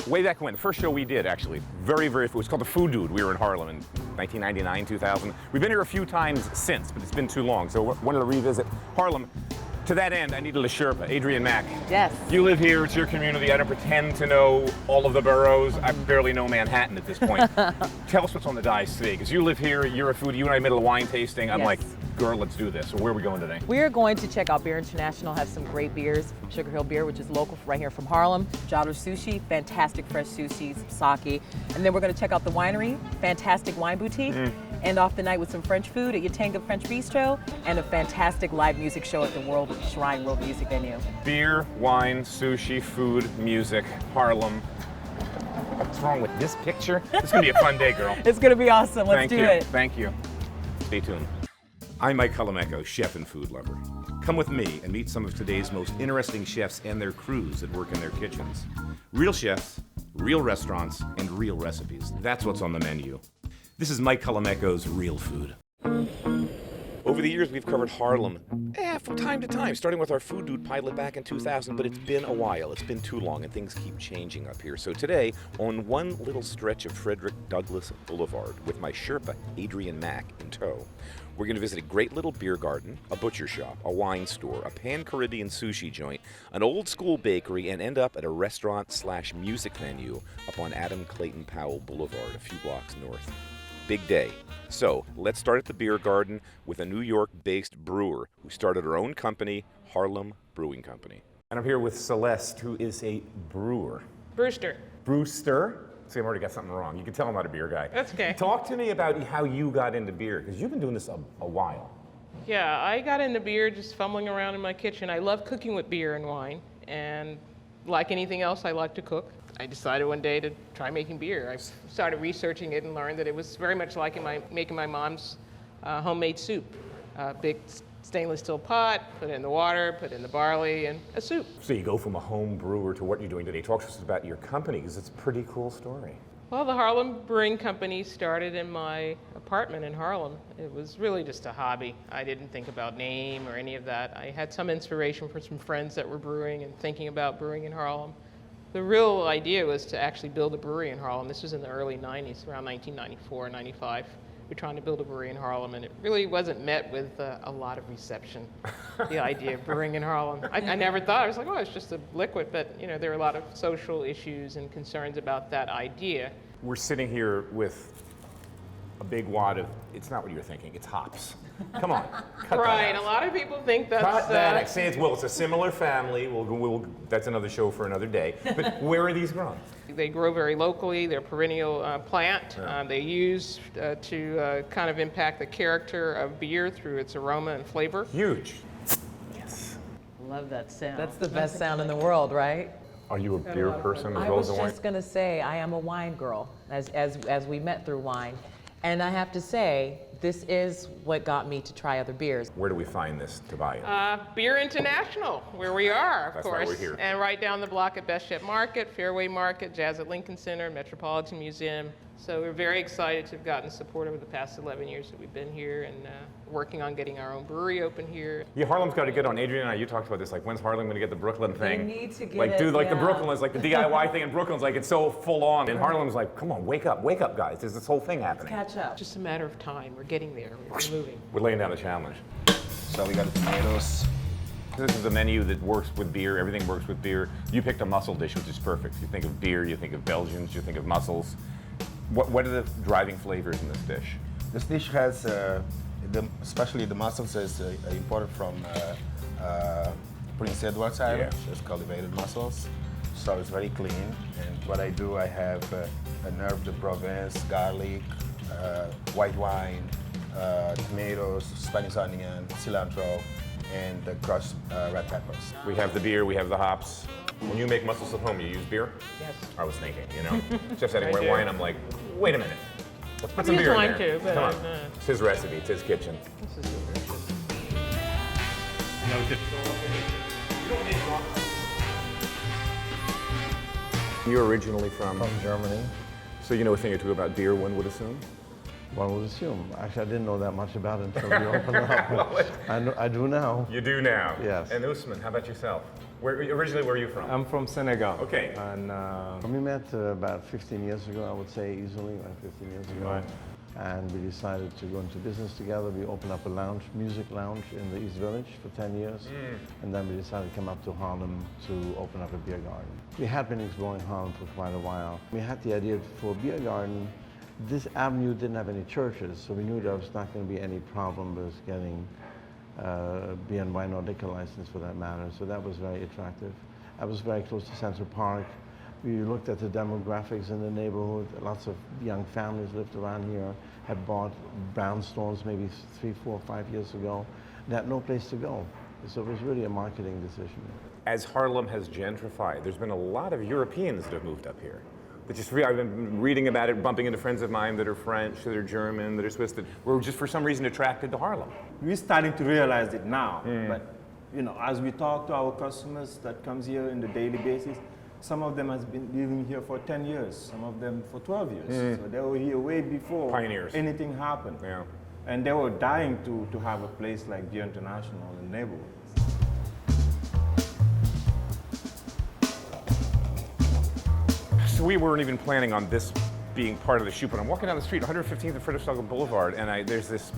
Way back when, the first show we did, actually, it was called the Food Dude. We were in Harlem in 1999, 2000. We've been here a few times since, but it's been too long, so I wanted to revisit Harlem. To that end, I needed a Sherpa, Adrian Mack. Yes. You live here, it's your community. I don't pretend to know all of the boroughs. I barely know Manhattan at this point. Tell us what's on the dice today, because you live here, you're a foodie, you and I made a wine tasting. I'm like, girl, let's do this. So where are we going today? We're going to check out Beer International, have some great beers. Sugar Hill Beer, which is local right here from Harlem. Jado Sushi, fantastic fresh sushi, sake. And then we're going to check out the winery, fantastic wine boutique. End off the night with some French food at Yatanga French Bistro, and a fantastic live music show at the Shrine World Music Venue. Beer, wine, sushi, food, music, Harlem. What's wrong with this picture? It's going to be a fun day, girl. It's going to be awesome. Let's do it. Thank you. Stay tuned. I'm Mike Colameco, chef and food lover. Come with me and meet some of today's most interesting chefs and their crews that work in their kitchens. Real chefs, real restaurants, and real recipes. That's what's on the menu. This is Mike Colameco's Real Food. Over the years, we've covered Harlem from time to time, starting with our Food Dude pilot back in 2000, but it's been a while. It's been too long, and things keep changing up here. So today, on one little stretch of Frederick Douglass Boulevard, with my Sherpa, Adrian Mack, in tow, we're going to visit a great little beer garden, a butcher shop, a wine store, a pan-Caribbean sushi joint, an old-school bakery, and end up at a restaurant/music venue up on Adam Clayton Powell Boulevard, a few blocks north. Big day. So let's start at the beer garden with a New York-based brewer who started her own company, Harlem Brewing Company. And I'm here with Celeste, who is a brewer. Brewster. Brewster? See, I've already got something wrong. You can tell I'm not a beer guy. That's okay. Talk to me about how you got into beer, because you've been doing this a while. Yeah, I got into beer just fumbling around in my kitchen. I love cooking with beer and wine, and like anything else, I like to cook. I decided one day to try making beer. I started researching it and learned that it was very much like making my mom's homemade soup. Big stainless steel pot, put in the water, put in the barley, and a soup. So you go from a home brewer to what you're doing today. Talk to us about your company, because it's a pretty cool story. Well, the Harlem Brewing Company started in my apartment in Harlem. It was really just a hobby. I didn't think about name or any of that. I had some inspiration from some friends that were brewing and thinking about brewing in Harlem. The real idea was to actually build a brewery in Harlem. This was in the early 90s, around 1994, 95. We were trying to build a brewery in Harlem, and it really wasn't met with a lot of reception, the idea of brewing in Harlem. I never thought, I was like, oh, it's just a liquid, but you know, there were a lot of social issues and concerns about that idea. We're sitting here with a big wad of, it's not what you're thinking, it's hops. Come on, cut Right, that out. a lot of people think that's... Cut that out. Say it's a similar family. That's another show for another day. But where are these grown? They grow very locally. They're a perennial plant. They use to kind of impact the character of beer through its aroma and flavor. Huge. Yes. Love that sound. That's the best sound in the world, right? Are you a beer person as I well was as a wine? just going to say, I am a wine girl, as we met through wine. And I have to say, this is what got me to try other beers. Where do we find this to buy it? Beer International, where we are, of That's course. why we're here. And right down the block at Best Ship Market, Fairway Market, Jazz at Lincoln Center, Metropolitan Museum. So we're very excited to have gotten support over the past 11 years that we've been here and working on getting our own brewery open here. Yeah, Harlem's got to get on. Adrian and I, you talked about this, like, when's Harlem going to get the Brooklyn thing? need to get like, it, dude, like the yeah. Brooklyn is like the DIY thing in Brooklyn's like, it's so full on. And Harlem's like, come on, wake up, guys. There's this whole thing happening. Catch up. Just a matter of time. We're getting there. We're moving. We're laying down the challenge. So we got the tomatoes. This is a menu that works with beer. Everything works with beer. You picked a mussel dish, which is perfect. You think of beer, you think of Belgians, you think of mussels. What are the driving flavors in this dish? This dish has, especially the mussels, is imported from Prince Edward's Island. Yeah. It's cultivated mussels, so it's very clean. And what I do, I have an herb de Provence, garlic, white wine, tomatoes, Spanish onion, cilantro, and crushed red peppers. We have the beer, we have the hops. When you make mussels at home, you use beer? Yes. I was thinking, you know. Just adding I white do. wine, I'm like, wait a minute. Let's put I've some used beer in wine there. too, but Come on. I'm, It's his recipe, it's his kitchen. This is delicious. You're originally from From Germany. So you know a thing or two about beer, one would assume? One would assume. Actually, I didn't know that much about it until we opened up. I do now. You do now. Yes. And Usman, how about yourself? Originally, where are you from? I'm from Senegal. Okay. And We met about 15 years ago, I would say easily, like 15 years ago. Right. And we decided to go into business together. We opened up a lounge, music lounge in the East Village for 10 years. And then we decided to come up to Harlem to open up a beer garden. We had been exploring Harlem for quite a while. We had the idea for a beer garden. This avenue didn't have any churches, so we knew there was not going to be any problem with getting beer and wine or liquor license for that matter. So that was very attractive. I was very close to Central Park. We looked at the demographics in the neighborhood. Lots of young families lived around here, had bought brownstones maybe 3, 4, 5 years ago. They had no place to go. So it was really a marketing decision. As Harlem has gentrified, there's been a lot of Europeans that have moved up here. I've been reading about it, bumping into friends of mine that are French, that are German, that are Swiss, that were just for some reason attracted to Harlem. we're starting to realize it now. But you know, as we talk to our customers that comes here on the daily basis, some of them has been living here for 10 years, some of them for 12 years. So they were here way before Pioneers. anything happened. Yeah. And they were dying to have a place like Beer International in the neighborhood. So we weren't even planning on this being part of the shoot, but I'm walking down the street, 115th and Fredericksburg Boulevard, and there's this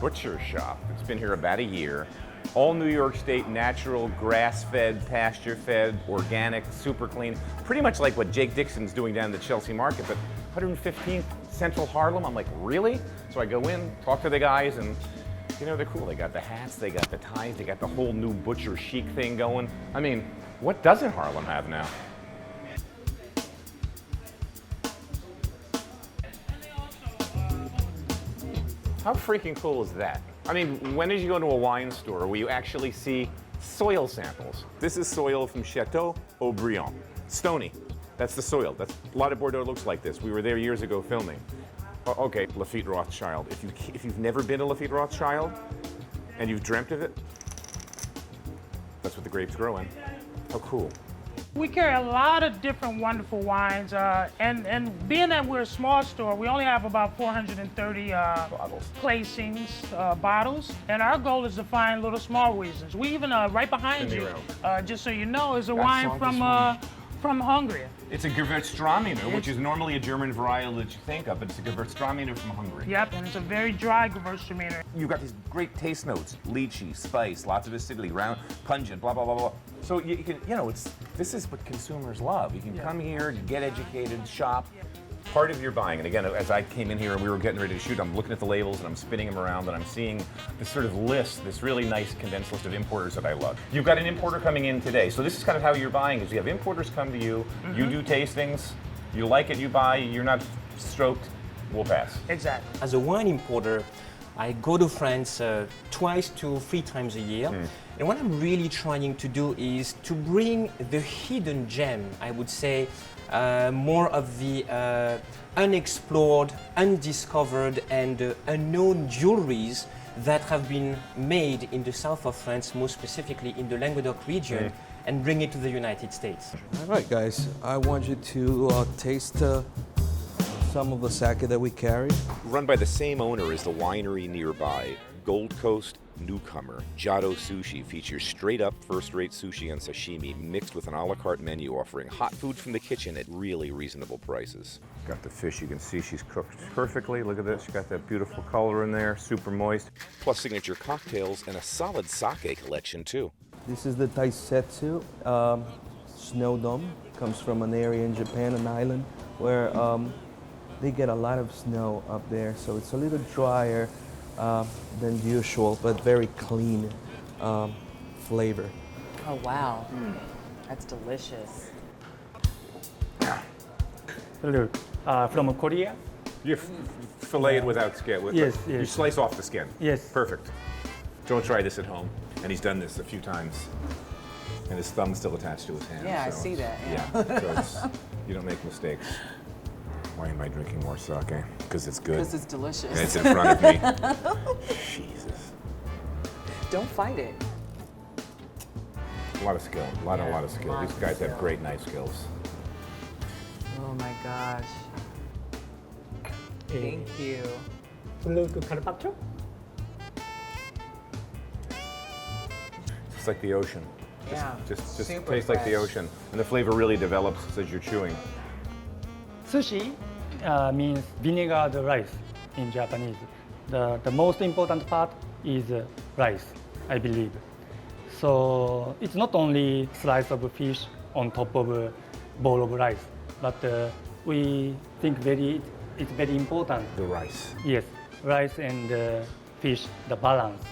butcher shop that's been here about a year. All New York State, natural, grass-fed, pasture-fed, organic, super clean. Pretty much like what Jake Dixon's doing down at the Chelsea Market, but 115th Central Harlem. I'm like, really? So I go in, talk to the guys, and you know, they're cool. They got the hats, they got the ties, they got the whole new butcher chic thing going. I mean, what doesn't Harlem have now? How freaking cool is that? I mean, when did you go to a wine store where you actually see soil samples? This is soil from Chateau Aubrion. Stony, that's the soil. A lot of Bordeaux looks like this. We were there years ago filming. Okay, Lafite Rothschild. If you've never been to Lafite Rothschild and you've dreamt of it, that's what the grapes grow in. How cool. We carry a lot of different wonderful wines, and being that we're a small store, we only have about 430 Bottles. placings, bottles, and our goal is to find little small reasons. We even, right behind Send me you, just so you know, is a That's wine all this from Hungary. It's a Gewürztraminer, which is normally a German varietal that you think of, but it's a Gewürztraminer from Hungary. Yep, and it's a very dry Gewürztraminer. You've got these great taste notes: lychee, spice, lots of acidity, round, pungent, blah blah blah blah. So you can, you know, this is what consumers love. You can come here, get educated, shop. Part of your buying, and again, as I came in here and we were getting ready to shoot, I'm looking at the labels and I'm spinning them around and I'm seeing this sort of list, this really nice condensed list of importers that I love. You've got an importer coming in today, so this is kind of how you're buying, is you have importers come to you, you do tastings, you like it, you buy, you're not stroked, we'll pass. Exactly. As a wine importer, I go to France 2 to 3 times a year. And what I'm really trying to do is to bring the hidden gem, I would say, more of the unexplored, undiscovered, and unknown jewelries that have been made in the south of France, more specifically in the Languedoc region, and bring it to the United States. All right, guys, I want you to taste some of the sake that we carry. Run by the same owner as the winery nearby, Gold Coast Newcomer. Giotto Sushi features straight-up first-rate sushi and sashimi mixed with an a la carte menu offering hot food from the kitchen at really reasonable prices. Got the fish, you can see she's cooked perfectly. Look at this, she's got that beautiful color in there, super moist. Plus signature cocktails and a solid sake collection too. This is the Taisetsu snow dome. Comes from an area in Japan, an island, where they get a lot of snow up there, so it's a little drier than usual, but very clean flavor. Oh, wow. That's delicious. Hello, from Korea? You fillet it without skin. Yes, You yes. slice off the skin. Yes. Perfect. Don't try this at home. And he's done this a few times. And his thumb's still attached to his hand. Yeah, I so see that, yeah. So you don't make mistakes. Why am I drinking more sake? Because it's good. Because it's delicious. And it's in front of me. Jesus. Don't fight it. A lot of skill. A lot of skill. These guys have great knife skills. Oh my gosh. Thank you. 블루 carpaccio. It's like the ocean. Yeah. Just super tastes like the fresh. ocean. And the flavor really develops as you're chewing. Sushi means vinegared rice in Japanese. The most important part is rice, I believe. So it's not only slice of fish on top of a bowl of rice, but we think it's very important. The rice. Yes, rice and fish, the balance.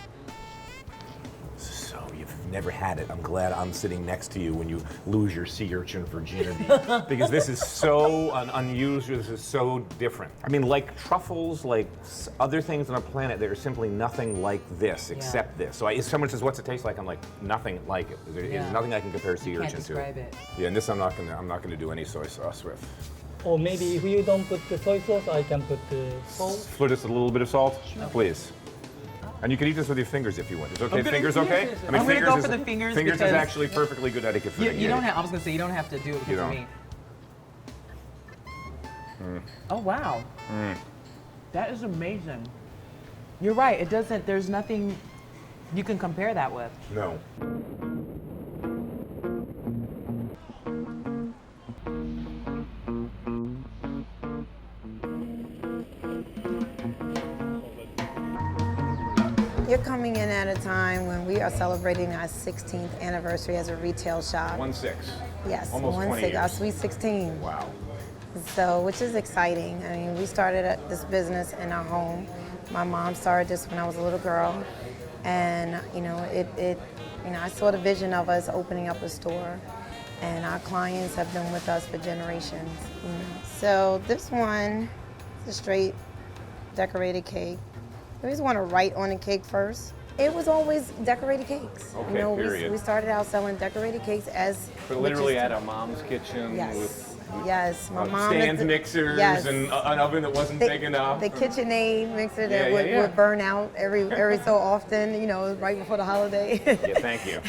So you've never had it. I'm glad I'm sitting next to you when you lose your sea urchin virginity. Because this is so unusual, this is so different. I mean, like truffles, like other things on our planet, there's simply nothing like this except this. So if someone says, what's it taste like? I'm like, nothing like it. There's nothing I can compare sea Can't urchin to. describe it. Yeah, and this I'm not gonna do any soy sauce with. Or maybe if you don't put the soy sauce, I can put the salt. Flip this a little bit of salt, please. And you can eat this with your fingers if you want. Is it okay? Fingers okay? I'm gonna go for the fingers Fingers is because actually perfectly good etiquette for you don't have. I was gonna say you don't have to do it because of me. Oh wow, that is amazing. You're right. It doesn't. There's nothing you can compare that with. No. You're coming in at a time when we are celebrating our 16th anniversary as a retail shop. 1-6. Yes, Almost 20 our years. sweet 16. Wow. So, which is exciting. I mean, we started this business in our home. My mom started this when I was a little girl, and I saw the vision of us opening up a store, and our clients have been with us for generations. So this one is a straight decorated cake. We just want to write on the cake first. It was always decorated cakes. Okay, we started out selling decorated cakes as But literally at our mom's kitchen Yes. with Yes, my mom. stands, mixers, Yes. and an oven that wasn't big enough. The KitchenAid mixer that Yeah. would burn out every so often, right before the holiday. Yeah, thank you.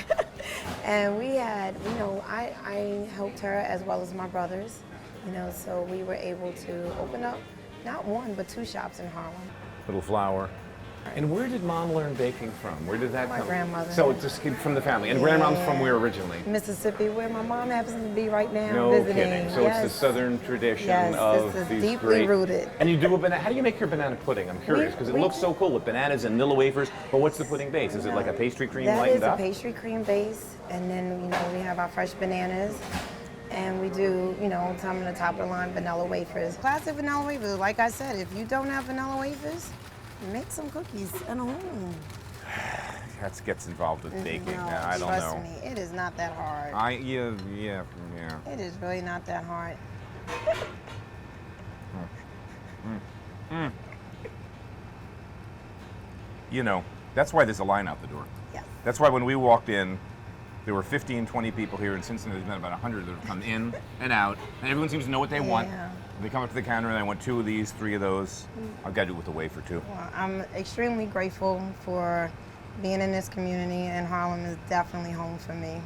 And we had, I helped her as well as my brothers, so we were able to open up not one, but 2 shops in Harlem. Little flour. And where did Mom learn baking from? Where did that My come? grandmother. So it's just from the family. And Grandmom's from where originally? Mississippi, where my mom happens to be right now No visiting. kidding. So it's the southern tradition Yes, of this is these deeply great... rooted. And you do a banana. How do you make your banana pudding? I'm curious because it looks so cool with bananas and Nilla wafers. But what's the pudding base? Is it like a pastry cream That lightened is a up? pastry cream base, and then we have our fresh bananas, and we do some of the top of the line vanilla wafers. Classic vanilla wafers. Like I said, if you don't have vanilla wafers, make some cookies at home. That gets involved with baking. No, I don't trust know. me, it is not that hard. Yeah. It is really not that hard. That's why there's a line out the door. Yes. That's why when we walked in, there were 15, 20 people here. In Cincinnati, there's been about 100 that have come in and out. And everyone seems to know what they want. Yeah. They come up to the counter and I want 2 of these, 3 of those. I've got to do it with the wafer too. Well, I'm extremely grateful for being in this community, and Harlem is definitely home for me.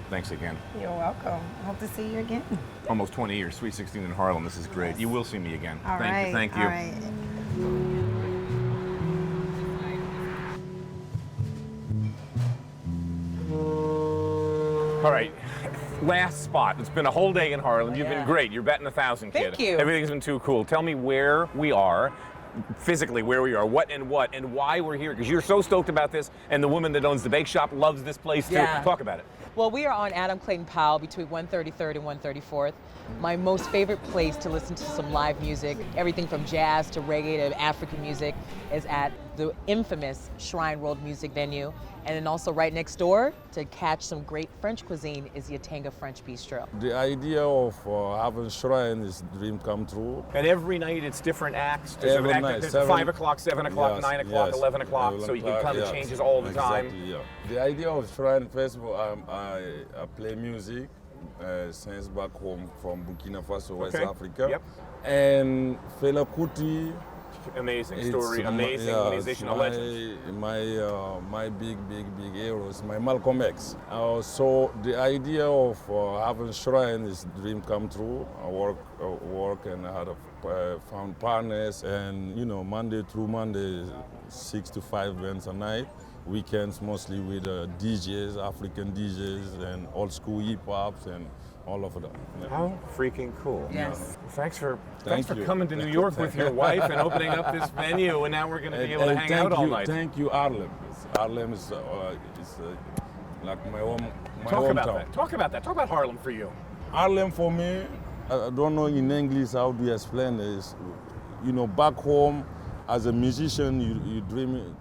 Thanks again. You're welcome. Hope to see you again. Almost 20 years, Sweet 16 in Harlem. This is great. You will see me again. All right. Thank you. All right. All right. Last spot. It's been a whole day in Harlem. You've been great. You're betting 1,000, kid. Thank you. Everything's been too cool. Tell me where we are, physically where we are, what, and why we're here. Because you're so stoked about this, and the woman that owns the bake shop loves this place too. Yeah. Talk about it. Well, we are on Adam Clayton Powell between 133rd and 134th. My most favorite place to listen to some live music, everything from jazz to reggae to African music, is at the infamous Shrine World Music Venue. And then also right next door to catch some great French cuisine is Yatanga French Bistro. The idea of having Shrine is a dream come true. And every night it's different acts. There's Every an act night, there's 7 5 o'clock, 7 o'clock, yes, 9 o'clock, yes, 11 o'clock. 11 So you can come, yes. it changes all the time. Exactly, yeah. The idea of Shrine Festival, I play music since back home from Burkina Faso, West Africa. Yep. And Fela Kuti amazing It's story, amazing yeah, musician, a it's legend. my big hero is my Malcolm X. So the idea of having shrine is dream come true. I work and I had found partners, and you know, Monday through Monday, 6 to 5 bands a night. Weekends mostly with DJs, African DJs, and old school hip hops and all of that. Yeah. How freaking cool. Yes. Thanks for Thank you. coming to New York with your wife and opening up this venue, and now we're going to be able to hang out all night. Thank you, Harlem. Harlem is like my home. Talk about that. Talk about that. Talk about Harlem for you. Harlem for me, I don't know in English how to explain this. You know, back home, as a musician, you dream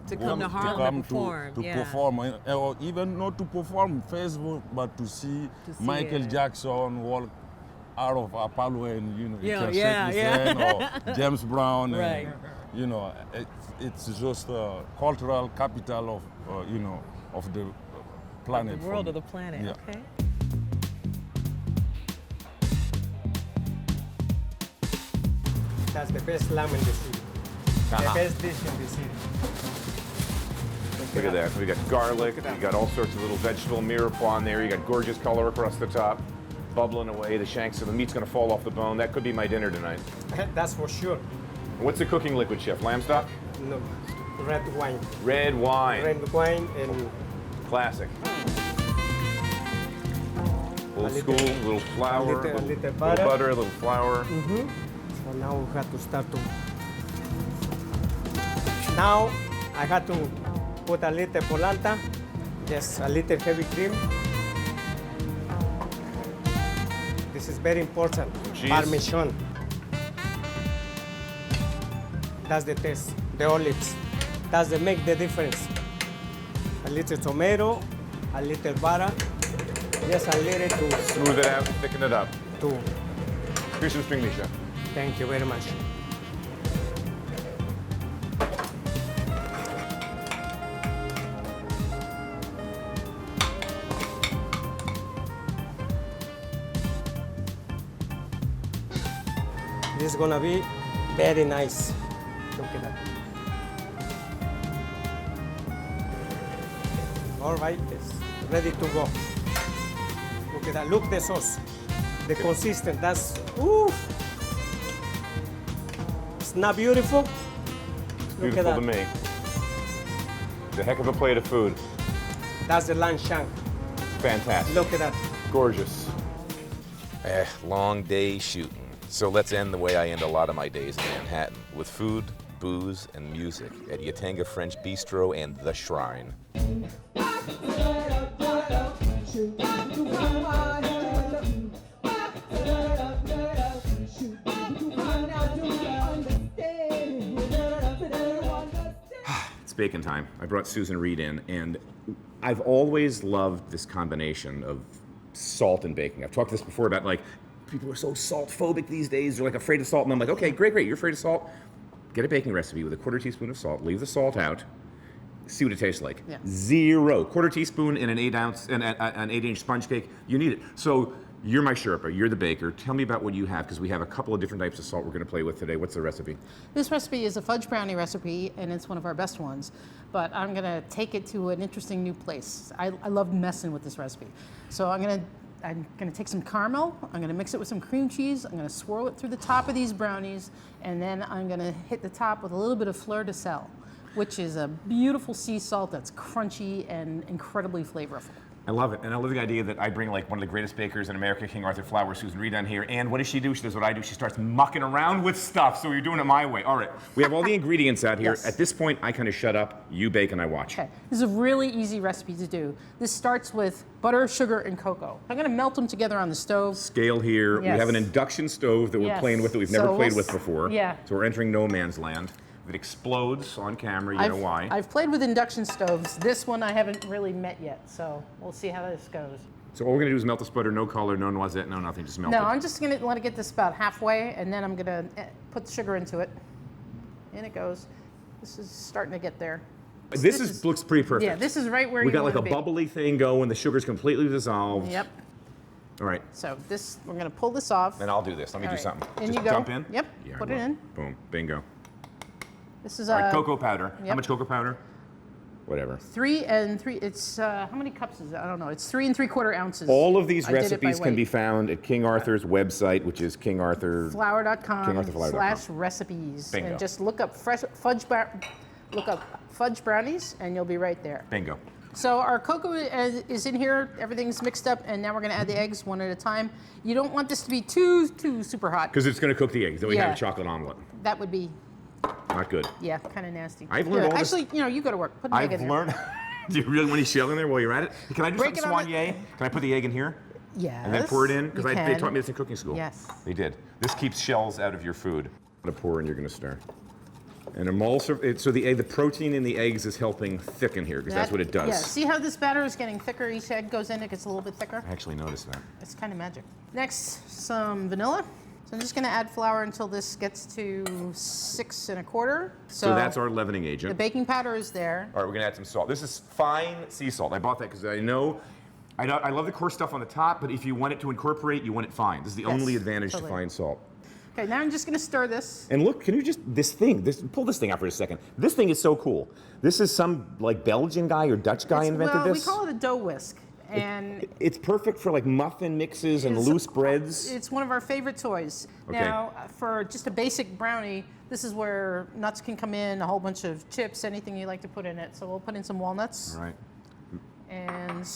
To come to Harlem and perform, to yeah. perform, or even not to perform Facebook, but to see Michael Jackson walk out of Apollo and you know, you can shake his hand, or James Brown, Right. and you know, it's just a cultural capital of you know, of the planet. The world for of me. the planet, Yeah. okay. That's the best lamb in the city. The best dish in the city. Look at that. We got garlic. We got all sorts of little vegetable mirepoix on there. You got gorgeous color across the top, bubbling away. The shanks of the meat's going to fall off the bone. That could be my dinner tonight. That's for sure. What's the cooking liquid, chef? Lamb stock? No, red wine. Red wine. Red wine and Classic. Old school, little flour, a little little butter. butter, a little flour. So now we have to start to. Now I had to put a little polenta, just a little heavy cream. This is very important. Cheese. Parmesan. That's the taste. The olives. That's the make the difference. A little tomato, a little butter, just a little to Smooth it out, thicken it up. to. Here's some string meat, chef. Thank you very much. This is gonna be very nice. Look at that. All right, it's ready to go. Look at that. Look the sauce. The consistent. That's oof. It's not beautiful. Look at Beautiful that. to me. It's a heck of a plate of food. That's the lamb shank. Fantastic. Look at that. Gorgeous. Long day shooting. So let's end the way I end a lot of my days in Manhattan, with food, booze, and music at Yatanga French Bistro and The Shrine. It's bacon time. I brought Susan Reed in, and I've always loved this combination of salt and baking. I've talked this before about, like, people are so salt phobic these days. They're like afraid of salt, and I'm like, okay, great, you're afraid of salt. Get a baking recipe with a 1/4 teaspoon of salt. Leave the salt out. See what it tastes like. Yeah. 0. 1/4 teaspoon in an 8-ounce, an 8-inch sponge cake. You need it. So you're my Sherpa. You're the baker. Tell me about what you have, because we have a couple of different types of salt we're going to play with today. What's the recipe? This recipe is a fudge brownie recipe, and it's one of our best ones. But I'm going to take it to an interesting new place. I love messing with this recipe. So I'm going to take some caramel, I'm going to mix it with some cream cheese, I'm going to swirl it through the top of these brownies, and then I'm going to hit the top with a little bit of fleur de sel, which is a beautiful sea salt that's crunchy and incredibly flavorful. I love it, and I love the idea that I bring like one of the greatest bakers in America, King Arthur Flour, Susan Reed, on here, and what does she do? She does what I do. She starts mucking around with stuff, so you're doing it my way. All right, we have all the ingredients out here. Yes. At this point, I kind of shut up, you bake, and I watch. Okay, this is a really easy recipe to do. This starts with butter, sugar, and cocoa. I'm going to melt them together on the stove. Scale here. Yes. We have an induction stove that we're Yes. playing with that we've So never played we'll with before. yeah. So we're entering no man's land. If it explodes on camera, you know why. I've played with induction stoves. This one I haven't really met yet, so we'll see how this goes. So all we're gonna do is melt this butter, no color, no noisette, no nothing, just melt No, it. I'm just going to let it get this about halfway, and then I'm going to put the sugar into it. In it goes. This is starting to get there. This looks pretty perfect. Yeah, this is right where we you got like want a to be. bubbly thing going, the sugar's completely dissolved. Yep. All right, So this, we're going to pull this off. and I'll do this. Let me All do right. something. In Just you go. jump in? Yep, Yeah, put I it will. in. Boom, bingo. This is All right, cocoa powder. How yep. much cocoa powder? Whatever. 3 and 3. It's how many cups is it? I don't know. It's 3 3/4 ounces. All of these I did it by recipes can weight. be found at King Arthur's website, which is kingarthurflour.com/recipes. Bingo. And just look up fudge brownies, and you'll be right there. Bingo. So our cocoa is in here. Everything's mixed up, and now we're going to add the eggs one at a time. You don't want this to be too super hot. Because it's going to cook the eggs. Then we have Yeah. a chocolate omelet. That would be, Not good. yeah, kind of nasty. I've learned all this- Actually, you go to work. Put an egg in I've there. learned. Do you really want to shell in there while you're at it? Can I do Break something it on the- soigné? Can I put the egg in here? Yes. And then pour it in? Because you they can. taught me this in cooking school. Yes. They did. This keeps shells out of your food. I'm going to pour in, you're going to stir. And so the protein in the eggs is helping thicken here, because that's what it does. Yeah. See how this batter is getting thicker? Each egg goes in, it gets a little bit thicker. I actually noticed that. It's kind of magic. Next, some vanilla. So I'm just going to add flour until this gets to 6 1/4. So that's our leavening agent. The baking powder is there. All right, we're gonna add some salt. This is fine sea salt. I bought that because I love the coarse stuff on the top, but if you want it to incorporate, you want it fine. This is the Yes, only advantage totally. to fine salt. Okay, now I'm just going to stir this. And look, can you just, pull this thing out for a second. This thing is so cool. This is some like Belgian guy or Dutch guy invented this. We call it a dough whisk. And It's perfect for like muffin mixes and loose breads. it's one of our favorite toys. Okay. Now, for just a basic brownie, this is where nuts can come in, a whole bunch of chips, anything you like to put in it. So we'll put in some walnuts. All right. And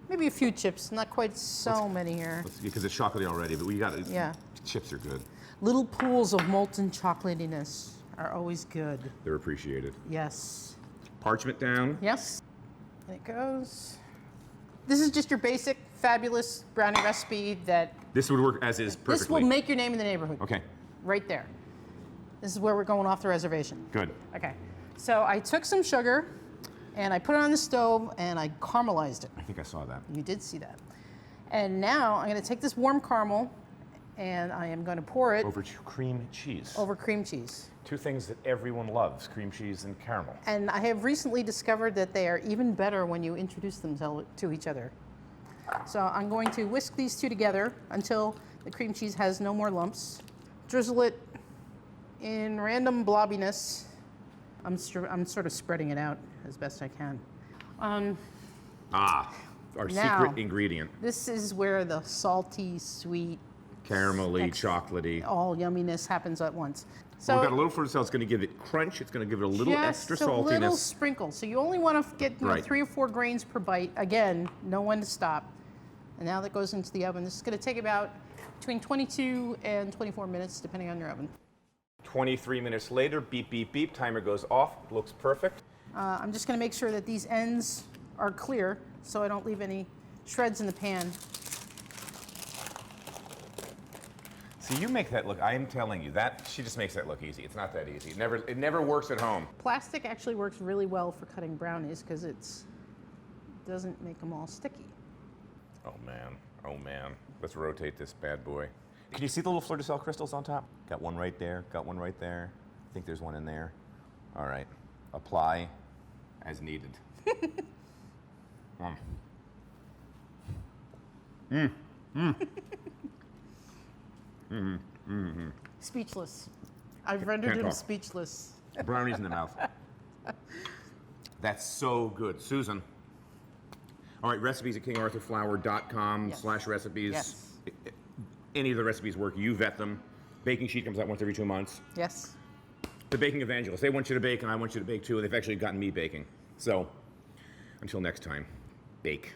maybe a few chips, not quite so many here. Because it's chocolatey already, but we got it. Yeah. Chips are good. Little pools of molten chocolatiness are always good. They're appreciated. Yes. Parchment down. Yes. And it goes. This is just your basic, fabulous brownie recipe that This would work as is perfectly. this will make your name in the neighborhood. Okay, Right there. This is where we're going off the reservation. good. Okay. So I took some sugar and I put it on the stove and I caramelized it. I think I saw that. You did see that. And now I'm going to take this warm caramel and I am going to pour it Over cream cheese. over cream cheese. Two things that everyone loves, cream cheese and caramel. And I have recently discovered that they are even better when you introduce them to each other. So I'm going to whisk these two together until the cream cheese has no more lumps. Drizzle it in random blobbiness. I'm sort of spreading it out as best I can. Our Now- secret ingredient. This is where the salty, sweet, Caramelly, chocolatey. all yumminess happens at once. So We've got a little fruit salad. It's going to give it crunch. It's going to give it a little just extra a little saltiness. sprinkle. So you only want to get Right. 3 or 4 grains per bite. Again, know when to stop. And now that goes into the oven. This is going to take about between 22 and 24 minutes, depending on your oven. 23 minutes later, beep, beep, beep. Timer goes off. Looks perfect. I'm just going to make sure that these ends are clear so I don't leave any shreds in the pan. See, you make that look, I am telling you, she just makes that look easy. It's not that easy. It never works at home. Plastic actually works really well for cutting brownies because it doesn't make them all sticky. Oh, man. Oh, man. Let's rotate this bad boy. Can you see the little fleur-de-sel crystals on top? Got one right there. Got one right there. I think there's one in there. All right. Apply as needed. Speechless. I've rendered Can't him talk. speechless. Brownies in the mouth. That's so good. Susan. All right, recipes at kingarthurflour.com/recipes. Yes. Any of the recipes work. You vet them. Baking sheet comes out once every 2 months. Yes. The baking evangelists. They want you to bake, and I want you to bake too. And they've actually gotten me baking. So, until next time, bake.